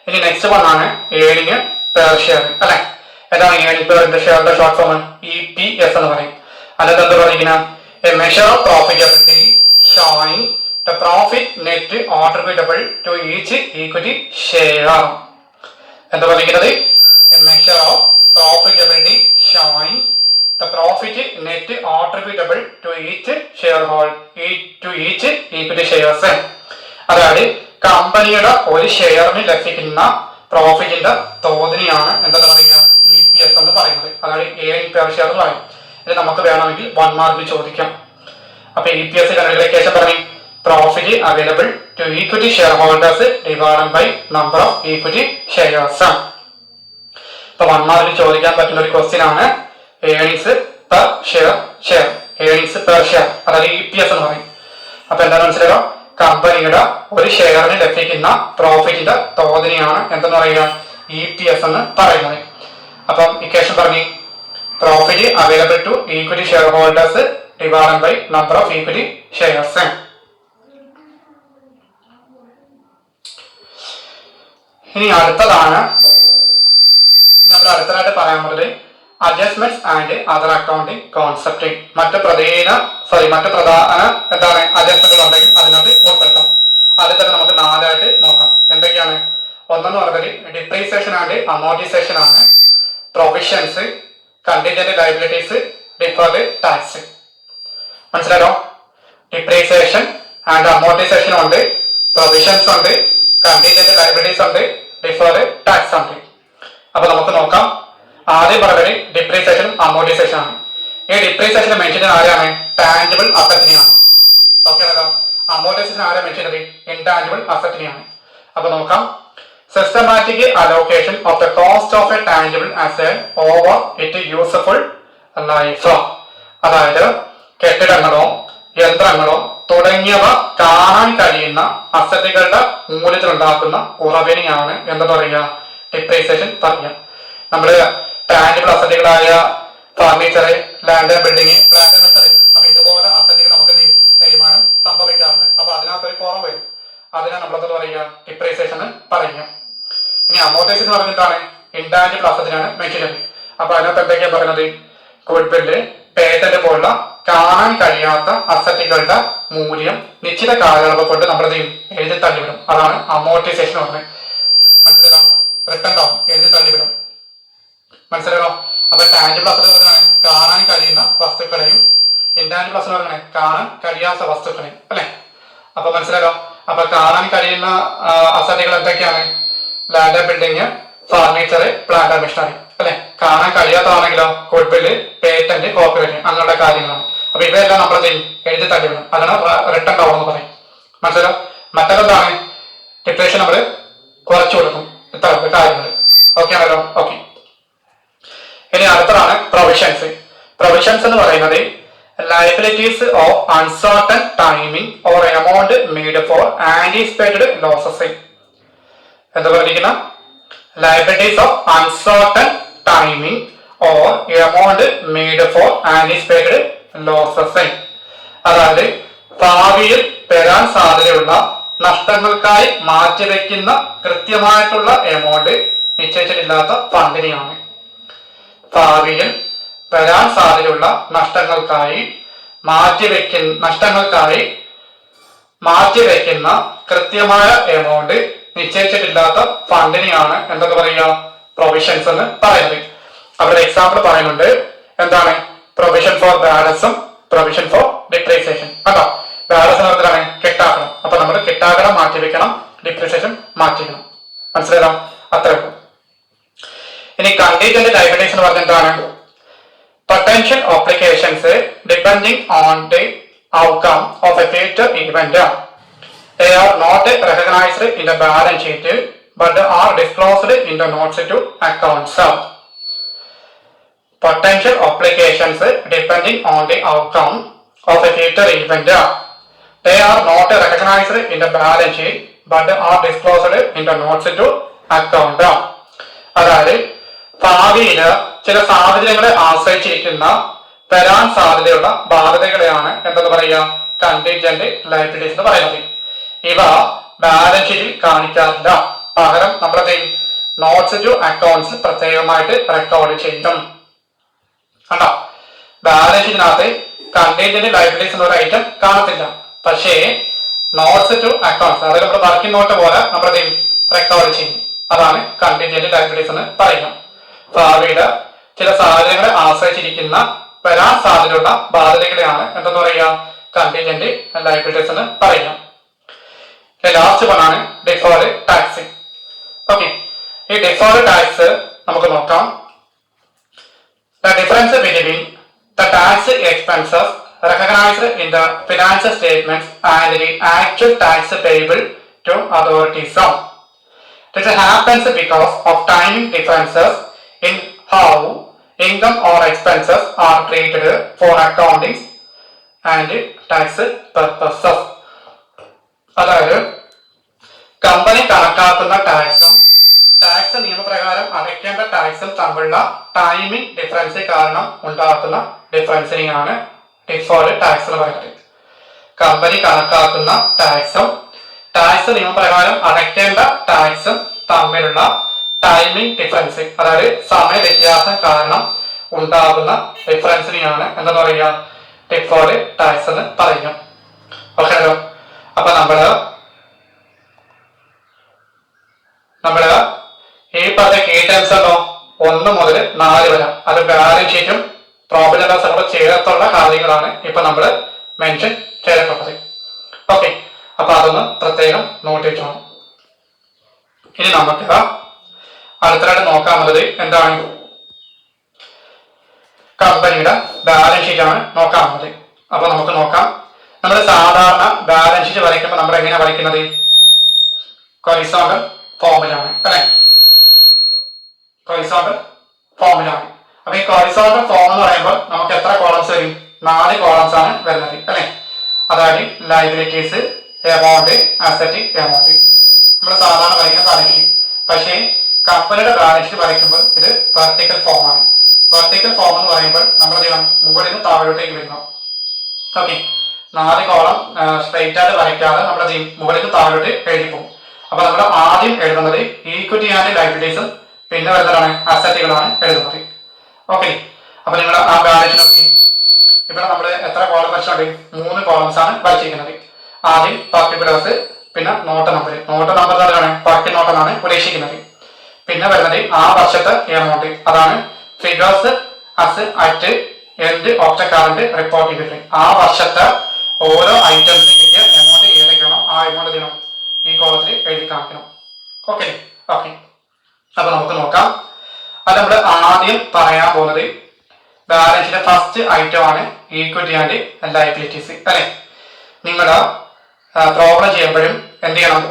ഇനി നെക്സ്റ്റ് വണ്ണാണ് ഏണിങ് പെർ ഷെയർ അല്ലെ. ഏതാണ് ഏണിങ് പെർ ഷെയറിന്റെ ഷോർട്ട് ഫോം, EPS എന്ന് പറയും. അതായത് എന്താ പറയുക, A measure of profitability showing the profit net attributable to each equity share. എന്താ പറയുന്നത്, measure of profitability showing the profit net attributable to each shareholder to each equity shares. അതായത് കമ്പനിയുടെ ഒരു ഷെയറിന് ലഭിക്കുന്ന പ്രോഫിറ്റിന്റെ തോതിനെയാണ് എന്താ പറയുക, EPS എന്ന് പറയുന്നത്. അതായത് ഏണിംഗ് പെർ ഷെയർ എന്ന് പറയും. ഇത് നമുക്ക് വേണമെങ്കിൽ 1 മാർക്ക് ചോദിക്കാം. അപ്പൊ EPS കണക്കിലേക്കേഷൻ പറഞ്ഞു, profit available to equity shareholders divided by number of equity shares. ഇപ്പൊ 1 മാർക്കിൽ ചോദിക്കാൻ പറ്റുന്ന ഒരു ക്വസ്റ്റ്യൻ ആണ് earnings per share. Earnings per share അതായത് EPS എന്ന് പറയും. അപ്പൊ എന്താണെന്ന് മനസ്സിലായോ, കമ്പനിയുടെ ഒരു ഷെയറിന് ലഭിക്കുന്ന പ്രോഫിറ്റിന്റെ തോതിനെയാണ് എന്തെന്ന് പറയുക, EPS എന്ന് പറയുന്നത്. അപ്പം ഇക്വേഷൻ പറഞ്ഞു, profit available to equity shareholders divided by number of equity shares. ഇനി അടുത്തതാണ് നമ്മൾ അടുത്തതായിട്ട് പറയാൻ പോകുന്നത് adjustments and other accounting concept. മറ്റു പ്രധാന എന്താണ് അഡ്ജസ്റ്റ്മെന്റുകൾ ഉണ്ടെങ്കിൽ അതിനകത്ത് ഉൾപ്പെടുത്താം. അതിൽ തന്നെ നമുക്ക് 4ആയിട്ട് നോക്കാം. എന്തൊക്കെയാണ്? ഒന്നെന്ന് പറഞ്ഞത് ഡിപ്രീസിയേഷൻ ആൻഡ് അമോർട്ടൈസേഷൻ ആണ്, provisions, contingent liabilities, deferred tax. മനസ്സിലായോ? ഡിപ്രീസിയേഷൻ ആൻഡ് അമോർട്ടൈസേഷൻ ഉണ്ട്, പ്രൊവിഷൻസ് ഉണ്ട്, കണ്ടിൻജന്റ് ലയബിലിറ്റീസ് ഉണ്ട്, ഡിഫേർഡ് ടാക്സ് ഉണ്ട്. അപ്പൊ നമുക്ക് നോക്കാം. ആദ്യം പറഞ്ഞത് ഡിപ്രീസിയേഷനും അമോർട്ടൈസേഷൻ ആണ്. ഈ ഡിപ്രീസിയേഷൻ മെൻഷൻ ആരാണ്? ടാഞ്ചിബിൾ അസറ്റിനെയാണ്. ഓക്കെ ആണല്ലോ. അമോർട്ടൈസേഷൻ ആരാ മെൻഷൻ ചെയ്തത്? ഇൻടാഞ്ചിബിൾ അസറ്റിനെയാണ്. അപ്പൊ നോക്കാം. Systematic allocation of the cost of A tangible asset over it useful life. അതായത് കെട്ടിടങ്ങളോ യന്ത്രങ്ങളോ തുടങ്ങിയവ കാണാൻ കഴിയുന്ന അസറ്റുകളുടെ മൂല്യത്തിലുണ്ടാക്കുന്ന കുറവിനെയാണ് എന്താ പറയുക, ഡിപ്രീസിയേഷൻ പറയുക. നമ്മള് ടാഞ്ചിബിൾ അസറ്റുകളായ furniture, land and building, plant and machinery, അപ്പൊ ഇതുപോലെ അസറ്റുകൾ നമുക്ക് തേയ്മാനം സംഭവിക്കാറുണ്ട്. അപ്പൊ അതിനകത്തൊരു കുറവ് വരും. അതിനാണ് നമ്മളെന്താ പറയുക, ഡിപ്രീസിയേഷൻ പറയുക. ഇനി അമോർട്ടൈസേഷൻ പറഞ്ഞിട്ടാണ് ഇൻടാഞ്ചിബിൾ അസറ്റിനാണ് മെൻഷൻ ചെയ്യുന്നത്. അപ്പൊ അതിനകത്ത് എന്തൊക്കെയാണ് പറയുന്നത്? ഗുഡ് വില്ല്, പേറ്റന്റ് പോലുള്ള കാണാൻ കഴിയാത്ത അസറ്റുകളുടെ മൂല്യം നിശ്ചിത കാലയളവ് കൊണ്ട് നമ്മൾ എഴുതി തള്ളിവിടും. അതാണ് അമോർട്ടൈസേഷൻ പറഞ്ഞത്. മനസ്സിലായോ? റിട്ടേൺ ഡൗൺ എഴുതി തള്ളിവിടും. മനസ്സിലായോ? അപ്പൊ ടാഞ്ചിബിൾ അസറ്റ് പറഞ്ഞാണ് കാണാൻ കഴിയുന്ന വസ്തുക്കളെയും, ഇൻടാഞ്ചിബിൾ അസറ്റ് പറഞ്ഞാണ് കാണാൻ കഴിയാത്ത വസ്തുക്കളെയും അല്ലെ. അപ്പൊ മനസ്സിലായോ? അപ്പൊ കാണാൻ കഴിയുന്ന അസറ്റുകൾ എന്തൊക്കെയാണ്? Land and building, furniture, plant and machinery അല്ലെ. കാണാൻ കഴിയാത്തതാണെങ്കിലോ ഗുഡ് വില്ല്, പേറ്റന്റ്, കോപ്പിറൈറ്റ് അങ്ങനെയുള്ള കാര്യങ്ങളാണ്. അപ്പൊ ഇവയെല്ലാം നമ്മൾ എഴുതി തള്ളിവിടും. അതാണ് റിട്ടേൺ ഡൗൺ എന്ന് പറയും. മനസ്സിലായോ? മറ്റൊരെന്താണ്? ഡിപ്രീസിയേഷൻ നമ്മൾ കുറച്ചു കൊടുക്കും. ഇത്ര കാര്യങ്ങൾ. ഓക്കെ ആണല്ലോ? ഓക്കെ. ഇനി അടുത്തതാണ് പ്രൊവിഷൻസ്. പ്രൊവിഷൻസ് എന്ന് പറയുന്നത് liabilities of uncertain timing or amount made for anticipated losses. എന്താ പറഞ്ഞിരിക്കുന്ന? liabilities of uncertain timing or amount made for anticipated losses. അതായത് ഭാവിയിൽ വരാൻ സാധ്യതയുള്ള നഷ്ടങ്ങൾക്കായി മാറ്റിവെക്കുന്ന കൃത്യമായിട്ടുള്ള എമൗണ്ട് നിശ്ചയിച്ചിട്ടില്ലാത്ത ഫണ്ടിനെയാണ്. ഭാവിയിൽ വരാൻ സാധ്യതയുള്ള നഷ്ടങ്ങൾക്കായി മാറ്റിവെക്കുന്ന കൃത്യമായ എമൗണ്ട് നിശ്ചയിച്ചിട്ടില്ലാത്ത ഫണ്ടിനെയാണ് എന്തൊക്കെ പറയുക, പ്രൊവിഷൻസ് എന്ന് പറയുന്നത്. അവരുടെ എക്സാമ്പിൾ പറയുന്നുണ്ട്. എന്താണ്? പ്രൊവിഷൻ ഫോർ ബാലൻസും പ്രൊവിഷൻ ഫോർ ഡിപ്രീസിയേഷൻ. കേട്ടോ, ബാലൻസ് എന്താണ്? കിട്ടാക്കണം. അപ്പൊ നമ്മൾ കിട്ടാക്കണം മാറ്റിവെക്കണം, ഡിപ്രീസിയേഷൻ മാറ്റിവെക്കണം. മനസ്സിലാക്കാം? അത്രയും. ഇനി കണ്ടീജന്റ് ലയബിലിറ്റീസ് എന്ന് പറഞ്ഞാൽ എന്താണ്? Potential obligations depending on the outcome of a future event. They are not recognized in the balance sheet but are disclosed in the notes to accounts. Potential obligations depending on the outcome of a future event. They are not recognized in the balance sheet but are disclosed in the notes to account. അതായത് ഭാവിയിൽ ചില സാഹചര്യങ്ങളെ ആശ്രയിച്ചിരിക്കുന്ന വരാൻ സാധ്യതയുള്ള ബാധ്യതകളെയാണ് എന്തെന്ന് പറയുക, contingent liabilities എന്ന് പറയുന്നത്. ഇവ ബാലൻസ് ഷീറ്റിൽ കാണിക്കാറില്ല. പകരം നമ്മുടെ നോട്ട്സ് ടു അക്കൗണ്ട്സ് പ്രത്യേകമായിട്ട് റെക്കോർഡ് ചെയ്യും. കണ്ടോ, ബാലൻസ് ഷീറ്റിനകത്ത് കണ്ടീജന്റ് ലയബിലിറ്റീസ് എന്നൊരു ഐറ്റം കാണത്തില്ല. പക്ഷേ നോട്ട്സ് ടു അക്കൗണ്ട്സ്, അതായത് നമ്മുടെ വർക്കിംഗ് നോട്ട് പോലെ നമ്മൾ റെക്കോർഡ് ചെയ്യും. അതാണ് കണ്ടീജന്റ് ലയബിലിറ്റീസ് എന്ന് പറയുന്നത്. ഭാവിയുടെ ചില സാഹചര്യങ്ങളെ ആശ്രയിച്ചിരിക്കുന്ന വരാൻ സാധ്യതയുള്ള ബാധ്യതകളെയാണ് എന്തെന്ന് പറയുക, കണ്ടീജന്റ് ലയബിലിറ്റീസ് എന്ന് പറയുക. ലാസ്റ്റ് വണ്ണാണ് ഡിഫേർഡ് ടാക്സ്. ഓക്കെ, ഈ ഡിഫേർഡ് ടാക്സ് നമുക്ക് നോക്കാം. The difference between the tax expenses recognized in the financial statements and the actual tax payable to authorities. This happens because of timing differences in how income or expenses are treated for accounting and tax purposes. അതായത് company കണക്കാക്കുന്ന ടാക്സും tax നിയമപ്രകാരം അടയ്ക്കേണ്ട ടാക്സും തമ്മിലുള്ള timing difference കാരണം ഉണ്ടാക്കുന്ന ഡിഫറൻസിനെയാണ് deferred tax എന്ന് പറയുന്നത്. കമ്പനി കണക്കാക്കുന്ന ടാക്സും ടാക്സ് നിയമപ്രകാരം അടയ്ക്കേണ്ട ടാക്സും തമ്മിലുള്ള ടൈമിംഗ് ഡിഫറൻസ്, അതായത് സമയ വ്യത്യാസം കാരണം ഉണ്ടാകുന്ന ഡിഫറൻസിനെയാണ് എന്താ പറയുക, ഡിഫേർഡ് ടാക്സ് എന്ന് പറയുക. ഓക്കെല്ലോ. അപ്പൊ നമ്മള് ഈ പറഞ്ഞ കീ ടേംസ് ഉണ്ടോ 1 മുതൽ 4 വരെ, അത് ബാലൻസ് ഷീറ്റും പ്രോഫിറ്റ് ആൻഡ് ലോസ് അക്കൗണ്ടും ചേർത്തുള്ള കാര്യങ്ങളാണ് ഇപ്പൊ നമ്മൾ മെൻഷൻ ചെയ്തിട്ടുള്ളത്. ഓക്കെ, അപ്പൊ അതൊന്ന് പ്രത്യേകം നോട്ട് ചെയ്യണം. ഇനി നമുക്ക് അടുത്തതായിട്ട് നോക്കാനുള്ളത് എന്താണ്, കമ്പനിയുടെ ബാലൻസ് ഷീറ്റ് ആണ് നോക്കാനുള്ളത്. അപ്പൊ നമുക്ക് നോക്കാം. നമ്മൾ സാധാരണ ബാലൻസ് ഷീറ്റ് വരയ്ക്കുമ്പോൾ നമ്മൾ എങ്ങനെയാണ് വരയ്ക്കുന്നത്, ഹൊറിസോണ്ടൽ ഫോമിലാണ് അല്ലെ, ഹൊറിസോണ്ടൽ ഫോമിലാണ്. അപ്പൊ ഈ ഹൊറിസോണ്ടൽ ഫോം എന്ന് പറയുമ്പോൾ നമുക്ക് എത്ര കോളംസ് വരും, 4 കോളംസ് ആണ് വരുന്നത് അല്ലെ. അതായത് ലയബിലിറ്റീസ്, എമൗണ്ട്, അസറ്റ്, എമൗണ്ട്. നമ്മൾ സാധാരണ വരയ്ക്കുന്ന ബാലൻസ് ഷീറ്റ്. പക്ഷേ കമ്പനിയുടെ ബാലൻസ് ഷീറ്റ് വരയ്ക്കുമ്പോൾ ഇത് വെർട്ടിക്കൽ ഫോം ആണ്. വെർട്ടിക്കൽ ഫോം എന്ന് പറയുമ്പോൾ നമ്മൾ മുകളിൽ നിന്ന് താഴോട്ടേക്ക് വരുന്നു. ഓക്കെ, 4 കോളം സ്ട്രൈറ്റ് ആയിട്ട് വരയ്ക്കാതെ നമ്മൾ മുകളിൽ നിന്ന് താഴോട്ട് എഴുതി പോകും. അപ്പൊ നമ്മൾ ആദ്യം എഴുതുന്നത് ഈക്വിറ്റി ആൻഡ് ലയബിലിറ്റീസും പിന്നെ വരുന്നതാണ് അസറ്റുകളാണ് എഴുതുന്നത്. ഓക്കെ, അപ്പൊ നിങ്ങൾ ആ ബാലൻസ് നോക്കി. ഇവിടെ നമ്മൾ എത്ര കോളം വരച്ചിട്ടുണ്ട്, 3 കോളംസ് ആണ് വരച്ചിരിക്കുന്നത്. ആദ്യം പർട്ടിക്കുലേഴ്സ്, പിന്നെ നോട്ട് നമ്പർ. നോട്ട് നമ്പർ എന്താണ്, വർക്കിംഗ് നോട്ട് എന്നാണ് ഉദ്ദേശിക്കുന്നത്. പിന്നെ വരുന്നത് ആ വർഷത്തെ എമൗണ്ട്, അതാണ് figures as at end of the current reporting period. ആ വർഷത്തെ ഓരോ ഐറ്റംസിന് കിട്ടിയ എമൗണ്ട് ഏതൊക്കെയാണോ ആ എമൗണ്ട് ചെയ്യണം ഈ കോളത്തിൽ എഴുതി കാണിക്കണം. ഓക്കെ ഓക്കെ, അപ്പൊ നമുക്ക് നോക്കാം. അത് നമ്മൾ ആദ്യം പറയാൻ പോകുന്നത് ബാലൻസിന്റെ ഫസ്റ്റ് ഐറ്റം ആണ് ഈക്വിറ്റി ആൻഡ് ലയബിലിറ്റീസ് അല്ലെ. നിങ്ങൾ പ്രോബ്ലം ചെയ്യുമ്പോഴും എന്ത് ചെയ്യണം,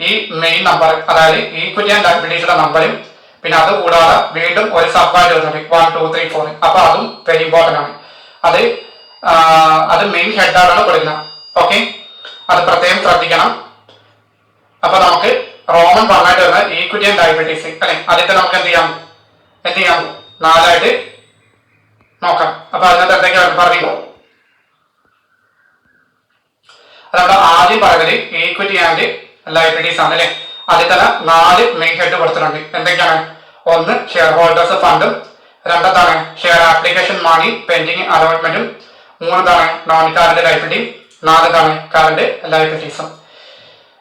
ഈ മെയിൻ നമ്പർ, അതായത് ഈക്വിറ്റി ആൻഡ് ലയബിലിറ്റീസിന്റെ നമ്പറും പിന്നെ അത് കൂടാതെ വീണ്ടും ഒരു സബ്ബായിട്ട് വരുന്നുണ്ട് 1 2 3 4. അപ്പൊ അതും വെരി ഇമ്പോർട്ടന്റ് ആണ്. അത് മെയിൻ ഹെഡാണ് കൊടുക്കുന്നത്. ഓക്കെ, അത് പ്രത്യേകം ശ്രദ്ധിക്കണം. അപ്പൊ നമുക്ക് റോമൻ 1 ആയിട്ട് വരുന്നത് ഈക്വിറ്റി ആൻഡ് ലയബിലിറ്റീസ് അല്ലെ. ആദ്യത്തെ നമുക്ക് എന്ത് ചെയ്യാം 4 ആയിട്ട് നോക്കാം. അപ്പൊ അതിനകത്ത് എന്തൊക്കെയാണ് പറയും. അത് നമ്മൾ ആദ്യം പറയുന്നത് ഈക്വിറ്റി ആൻഡ് ലയബിലിറ്റീസ് ആണ് അല്ലെ. അതിൽ തന്നെ 4 മെയിൻ ഹെഡ് കൊടുത്തിട്ടുണ്ട്. എന്തൊക്കെയാണ്? ഒന്ന് ഷെയർ ഹോൾഡേഴ്സ് ഫണ്ടും, രണ്ടാമതാണ് ഷെയർ ആപ്ലിക്കേഷൻ മണി പെൻഡിങ് അലോട്ട്മെന്റും, മൂന്നാമതാണ് നോൺ കറന്റ് ലയബിലിറ്റി, നാലാമതാണ് കറന്റ് ലയബിലിറ്റീസും.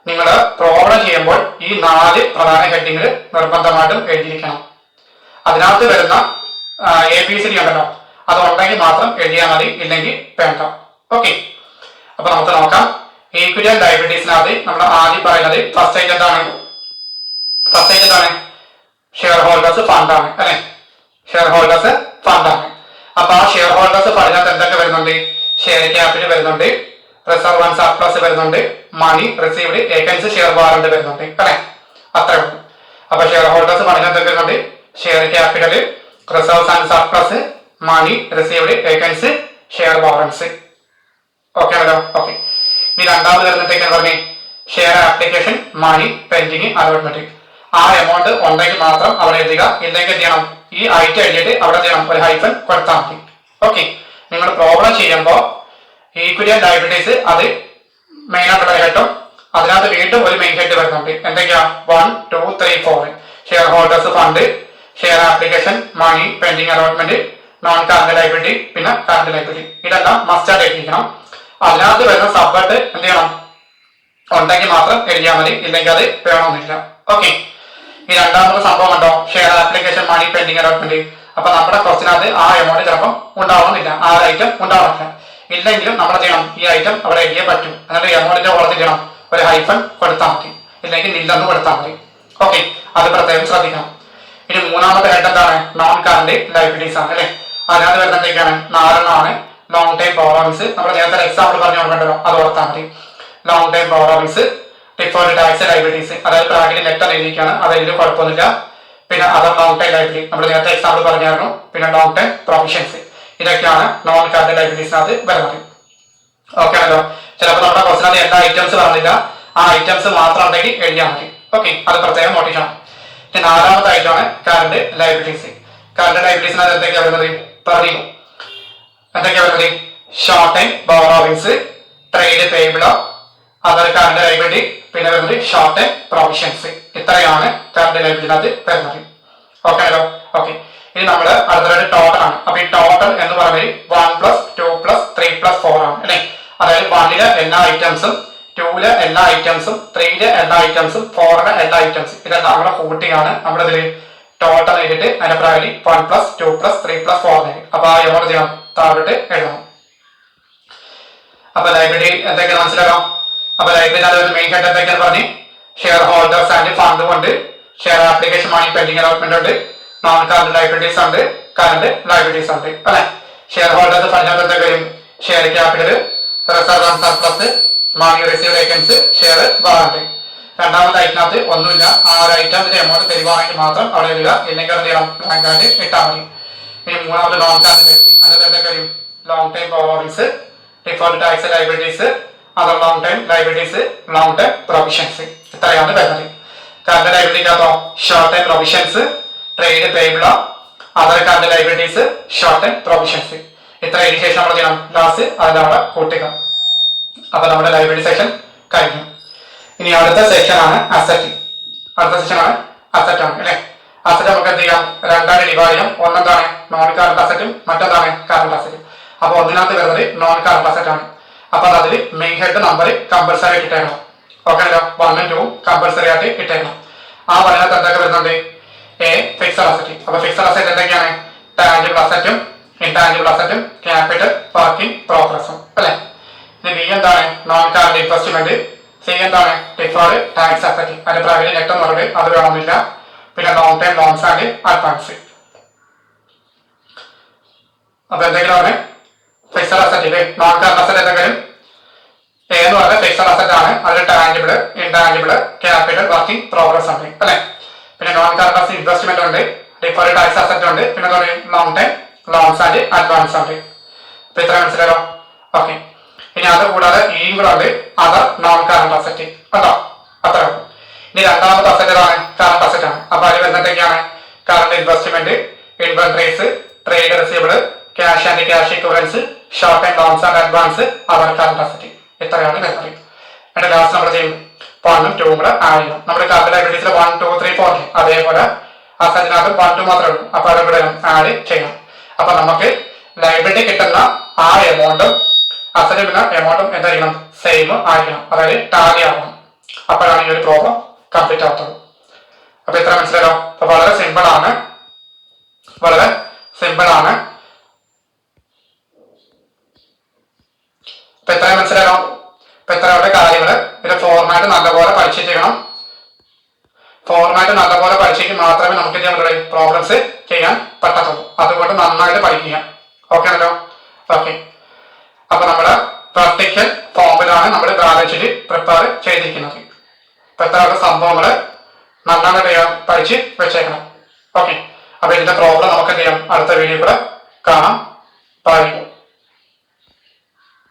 നിങ്ങൾ പ്രോബ്ലം ചെയ്യുമ്പോൾ ഈ 4 പ്രധാന ഹെഡിങ്ങൾ നിർബന്ധമായിട്ടും എഴുതിയിരിക്കണം. അതിനകത്ത് വരുന്ന ABCD ഉണ്ടല്ലോ, അത് ഉണ്ടെങ്കിൽ മാത്രം എഴുതിയാൽ മതി, ഇല്ലെങ്കിൽ വേണ്ട. ഓക്കെ, അപ്പൊ നമുക്ക് നോക്കാം. ഈക്വിറ്റി ആൻഡ് ലയബിലിറ്റീസിനകത്ത് നമ്മൾ ആദ്യം പറയുന്നത് ഫസ്റ്റ് ഐറ്റം എന്താണ്? ഫസ്റ്റ് ഐറ്റം എന്താണ്? ഷെയർ ഹോൾഡേഴ്സ് ഫണ്ടാണ് അല്ലെ. ഷെയർ ഹോൾഡേഴ്സ് ഫണ്ടാണ്. അപ്പൊ ആ ഷെയർ ഹോൾഡേഴ്സ് ഫണ്ടിനകത്ത് എന്തൊക്കെ വരുന്നുണ്ട്? ഷെയർ ക്യാപിറ്റൽ വരുന്നുണ്ട്, റിസർവ് ആൻഡ് സർപ്ലസ് വരുന്നുണ്ട്, money received against share warrant വരുന്നുണ്ട് അല്ലെ. അത്രേ ഉള്ളൂ. അപ്പൊ ഷെയർ ഹോൾഡേഴ്സ് ഫണ്ടിനകത്ത് വരുന്നുണ്ട് share capital, reserves and surplus, money received against share warrants. Okay ആണല്ലോ. ഓക്കെ, ഇനി രണ്ടാമത് വരുന്നതൊക്കെയാണ് പറഞ്ഞേ share application money pending allotment. ആ എമൗണ്ട് ഉണ്ടെങ്കിൽ മാത്രം അവിടെ എഴുതുക, ഇല്ലെങ്കിൽ എന്ത് ചെയ്യണം? ഈ ഐറ്റം എഴുതിയിട്ട് അവിടെ ചെയ്യണം ഒരു ഹൈഫൻ കൊടുത്താൽ മതി. ഓക്കെ, നിങ്ങൾ പ്രോബ്ലം ചെയ്യുമ്പോൾ ഈക്വിറ്റി ആൻഡ് ലയബിലിറ്റീസ് അത് മെയിൻ ആയിട്ടുള്ള ഹെഡും അതിനകത്ത് വീണ്ടും ഒരു മെയിൻ ഹെഡ് വരുന്നുണ്ട്. എന്തൊക്കെയാ? 1, 2, 3, 4 shareholders fund, share application money pending allotment, non current liability, പിന്നെ കറന്റ് ലയബിലിറ്റി. ഇതെല്ലാം മസ്റ്റ് ആയിട്ട് എഴുതിക്കണം. അതിനകത്ത് വരുന്ന സബ്ബട്ട് എന്ത് ചെയ്യണം? ഉണ്ടെങ്കിൽ മാത്രം എഴുതിയാൽ മതി, ഇല്ലെങ്കിൽ അത് വേണമെന്നില്ല. ഓക്കെ, ഈ രണ്ടാമത്തെ സംഭവം ഉണ്ടോ? Share application money pending allotment. അപ്പൊ നമ്മുടെ ക്വസ്റ്റിനകത്ത് ആ എമൗണ്ട് ചിലപ്പം ഉണ്ടാവണമെന്നില്ല, ആ ഐറ്റം ഉണ്ടാവണമെന്നില്ല. ഇല്ലെങ്കിലും നമ്മൾ ചെയ്യണം ഈ ഐറ്റം അവിടെ എഴുതിയേ പറ്റും. എന്നിട്ട് എമൗണ്ടിന്റെ ഓർഡർ ചെയ്യണം ഒരു ഹൈഫൻ കൊടുത്താൽ മതി, ഇല്ലെങ്കിൽ നില്ലെന്ന് കൊടുത്താൽ മതി. ഓക്കെ, അത് പ്രത്യേകം ശ്രദ്ധിക്കണം. ഇനി മൂന്നാമത്തെ ഹെഡ് എന്താണ്? നോൺ കറന്റ് ലയബിലിറ്റീസ് ആണ് അല്ലെ. അതിനകത്ത് വരുന്നതൊക്കെയാണ് 4 ലോങ് ടൈം ബോറോവിങ്സ്. നമ്മൾ നേരത്തെ എക്സാമ്പിൾ പറഞ്ഞു കൊടുക്കണ്ടല്ലോ, അത് ഓർത്താൽ മതി. Long time borrowings, deferred tax liabilities, അതായത് ബ്രാക്കറ്റിൽ നെറ്റ് എഴുതിയിരിക്കുകയാണ്, അതെഴുതി കുഴപ്പമൊന്നുമില്ല. പിന്നെ അതർ ലോങ് ടൈം ലയബിലിറ്റി, നമ്മൾ നേരത്തെ എക്സാമ്പിൾ പറഞ്ഞായിരുന്നു. പിന്നെ ലോങ് ടൈം പ്രൊവിഷൻസ്, ഇതൊക്കെയാണ് നോൺ കറന്റ് ലയബിലിറ്റീസിനകത്ത് വരുന്നത്. ഓക്കെ ആണല്ലോ. ചിലപ്പോൾ നമ്മുടെ ക്വസ്റ്റിനകത്ത് എല്ലാ ഐറ്റംസ് പറഞ്ഞില്ല, ആ ഐറ്റംസ് മാത്രം ഉണ്ടെങ്കിൽ എഴുതിയാൽ മതി. ഓക്കെ, അത് പ്രത്യേകം നോട്ടിക്കണം. ഇനി നാലാമത്തെ ഐറ്റമാണ് കറന്റ് ലയബിലിറ്റീസ്. കറന്റ് ലയബിലിറ്റീസിനകത്ത് എന്തൊക്കെയാണ് വരുന്നത്? പറഞ്ഞു എന്തൊക്കെയാ വരുന്നത്? ഷോർട്ട് ടൈം ബോറോവിങ്സ്, ട്രേഡ് പേയബിളോ, അതർ കറന്റ് ലയബിലിറ്റി, പിന്നെ വരുന്നത് ഷോർട്ട് ടൈം പ്രൊവിഷൻസ്. ഇത്രയാണ് കറന്റ് ലയബിലിറ്റിനകത്ത് വരുന്നത്. ഓക്കെ ആണല്ലോ. ഓക്കെ, ഇനി നമ്മൾ അടുത്തതായിട്ട് ടോട്ടൽ ആണ്. അപ്പൊ ഈ ടോട്ടൽ എന്ന് പറയുന്നത് 1 + 2 + 3 + 4 ആണ് അല്ലെ. അതായത് 1ലെ എല്ലാ ഐറ്റംസും, 2ലെ എല്ലാ ഐറ്റംസും, 3ലെ എല്ലാ ഐറ്റംസും, 4ലെ എല്ലാ ഐറ്റംസും, ഇതെല്ലാം നമ്മുടെ കൂട്ടിയാണ് നമ്മുടെ ഇതിൽ ടോട്ടൽ എഴുതിയിട്ട് അതിന്റെ പ്രായം 1 + 2 + 3 + 4. അപ്പൊ ആ എമൗണ്ട് ചെയ്യണം താഴോട്ട് എഴുതണം. അപ്പൊ ലൈബ്രറി എന്തൊക്കെ മനസ്സിലാക്കാം. അപ്പൊ ലൈബ്രറി മെയിൻ ഹെഡ് എന്തൊക്കെയാണ് പറഞ്ഞ്? ഷെയർ ഹോൾഡേഴ്സ് ആൻഡ് ഫണ്ട് ഉണ്ട്, share application money pending allotment ഉണ്ട്, നോൺ കറന്റ് ലയബിലിറ്റീസ് ഉണ്ട്, കറന്റ് ലയബിലിറ്റീസ് ഉണ്ട് അല്ലെ. ഷെയർ ഹോൾഡേഴ്സ് ഫണ്ടിനകത്ത് എന്തൊക്കെ വരും? Share capital, reserve and surplus, money received against, share warrant. രണ്ടാമത്തെ ഐറ്റത്തിനകത്ത് ഒന്നുമില്ല, ആ ഒരു ഐറ്റത്തിന്റെ എമൗണ്ട് തരുവാണെങ്കിൽ മാത്രം അവിടെ എഴുതുക, ഇല്ലെങ്കിൽ എന്ത് ചെയ്യണം? ബ്ലാങ്ക് ആയിട്ട് ഇട്ടാൽ മതി. ഇനി മൂന്നാമത് നോൺ കറന്റ് ലയബിലിറ്റി, അതിനകത്ത് എന്തൊക്കെ വരും? Long time borrowings, deferred tax liabilities, other long time liabilities, long time provisions. ഇത്രയാണ് വരുന്നത്. കറന്റ് ലയബിലിറ്റിക്കകത്തോ ഷോർട്ട് ടൈം പ്രൊവിഷൻസ്, ട്രേഡ് പേയബിളോ, other current liabilities, short time provisions. ഇത്ര എഴുതിയ ശേഷം നമ്മൾ ചെയ്യണം ലാസ്റ്റ് അതിലവിടെ കൂട്ടുക. അപ്പൊ നമ്മുടെ ലയബിലിറ്റി സെക്ഷൻ കഴിഞ്ഞു. ഇനി അടുത്ത സെക്ഷൻ ആണ് അസറ്റ്. അടുത്ത സെക്ഷൻ ആണ് അസറ്റ് ആണ് അല്ലെ. അസറ്റ് നമുക്ക് എന്ത് ചെയ്യാം? രണ്ടായിട്ട് ഡിവൈഡ് ചെയ്യാം. ഒന്നെന്താണ് നോൺ കറന്റ് അസറ്റും, മറ്റൊന്നാണ് കറന്റ് അസറ്റും. അപ്പൊ ഒന്നിനകത്ത് വരുന്നത് നോൺ കറന്റ് അസറ്റ് ആണ്. അപ്പൊ അതിൽ മെയിൻ ഹെഡ് നമ്പർ കമ്പൽസറി ആയിട്ട് ഇട്ടേക്കണം. ഓക്കെ ആണല്ലോ. 1 ഉം 2 ഉം കമ്പൽസറി ആയിട്ട് ഇട്ടേക്കണം. ആ പറയുന്നത് എന്തൊക്കെ വരുന്നുണ്ട്? A fixed asset. അപ്പൊ ഫിക്സഡ് അസറ്റ് എന്തൊക്കെയാണ്? ടാഞ്ചിബിൾ അസറ്റും, ഇൻടാഞ്ചിബിൾ അസറ്റും, ക്യാപിറ്റൽ, വർക്കിംഗ് പ്രോഗ്രസും അല്ലെ. ഇനി ബി എന്താണ്? Non current investment. സി എന്താണ്? Deferred tax asset. അതിന്റെ പ്രകാരം നെറ്റ് എന്ന് പറയുന്നത് അത് വേണമെന്നില്ല. പിന്നെ long time loans and advance. അപ്പൊ എന്തെങ്കിലും fixed asset, non current asset എന്തെങ്കിലും എ എന്ന് പറയുന്നത് ഫിക്സഡ് അസറ്റ് ആണ്. അതിൽ tangible, intangible, capital, working progress ഉണ്ട് അല്ലെ. പിന്നെ നോൺ കറന്റ് അസറ്റ് ഇൻവെസ്റ്റ്മെന്റ് ഉണ്ട്, ഡിഫേർഡ് ടാക്സ് അസറ്റ് ഉണ്ട്, പിന്നെ long time loans and advance ഉണ്ട്. അപ്പൊ ഇത്ര മനസ്സിലായോ? ഓക്കെ, ഇനി അത് കൂടാതെ ഇയും കൂടെ ഉണ്ട്, അതർ നോൺ കറന്റ് അസറ്റ് ഉണ്ടോ? അത്ര. ഇനി രണ്ടാമത്തെ അസറ്റ് ഏതാണ്? കറന്റ് അസറ്റ് ആണ്. അപ്പൊ അതിൽ വരുന്നതൊക്കെയാണ്? Current investment, inventories, trade receivable, cash and cash equivalents, short time loans and advance, other current asset. ഇത്രയാണ് വരുന്നത്. എന്നിട്ട് ലാസ്റ്റ് നമ്മൾ ചെയ്യും 1ഉം 2ഉം കൂടെ ആഡ് ചെയ്യണം. നമ്മുടെ ലൈബ്രറീസിൽ 1 2 3 4 അതേപോലെ അസറ്റിനകത്ത് 1 2 മാത്രമേ ഉള്ളൂ. അപ്പൊ അത് ഇവിടെ ആഡ് ചെയ്യണം. അപ്പൊ നമുക്ക് ലൈബ്രറി കിട്ടുന്ന ആ എമൗണ്ടും അസറ്റിൽ കിട്ടുന്ന എമൗണ്ടും എന്തായിരിക്കണം, സെയിം ആയിരിക്കണം, അതായത് ടാലി ആവണം. അപ്പോഴാണ് ഈ ഒരു പ്രോബ്ലം കംപ്ലീറ്റ് ആവത്തുള്ളൂ. അപ്പൊ ഇത്ര മനസ്സിലായോ? അപ്പൊ വളരെ സിമ്പിൾ ആണ്, വളരെ സിമ്പിൾ ആണ്. അപ്പൊ ഇത്രയും മനസ്സിലായോ? അപ്പൊ ഇത്രയുടെ കാര്യങ്ങള് ഇതിന്റെ ഫോർമാറ്റ് നല്ലപോലെ പഠിച്ചിരിക്കണം. ഫോർമാറ്റ് നല്ലപോലെ പഠിച്ചെങ്കിൽ മാത്രമേ നമുക്ക് ചെയ്യാൻ പറ്റുള്ളൂ, പ്രോബ്ലംസ് ചെയ്യാൻ പറ്റത്തുള്ളൂ. അതുകൊണ്ട് നന്നായിട്ട് പഠിക്കുക. ഓക്കെ ആണല്ലോ? ഓക്കെ. അപ്പൊ നമ്മുടെ പ്രാക്ടിക്കൽ ഫോമിലാണ് നമ്മൾ ബാലൻസ് ഷീറ്റ് പ്രിപ്പയർ ചെയ്തിരിക്കുന്നത്. അപ്പൊ ഇത്രയുള്ള സംഭവങ്ങള് നന്നായിട്ട് പഠിച്ച് വെച്ചേക്കണം. ഓക്കെ. അപ്പൊ ഇതിന്റെ പ്രോബ്ലം നമുക്ക് എന്ത് ചെയ്യാം, അടുത്ത വീഡിയോ കൂടെ കാണാം. ബൈ.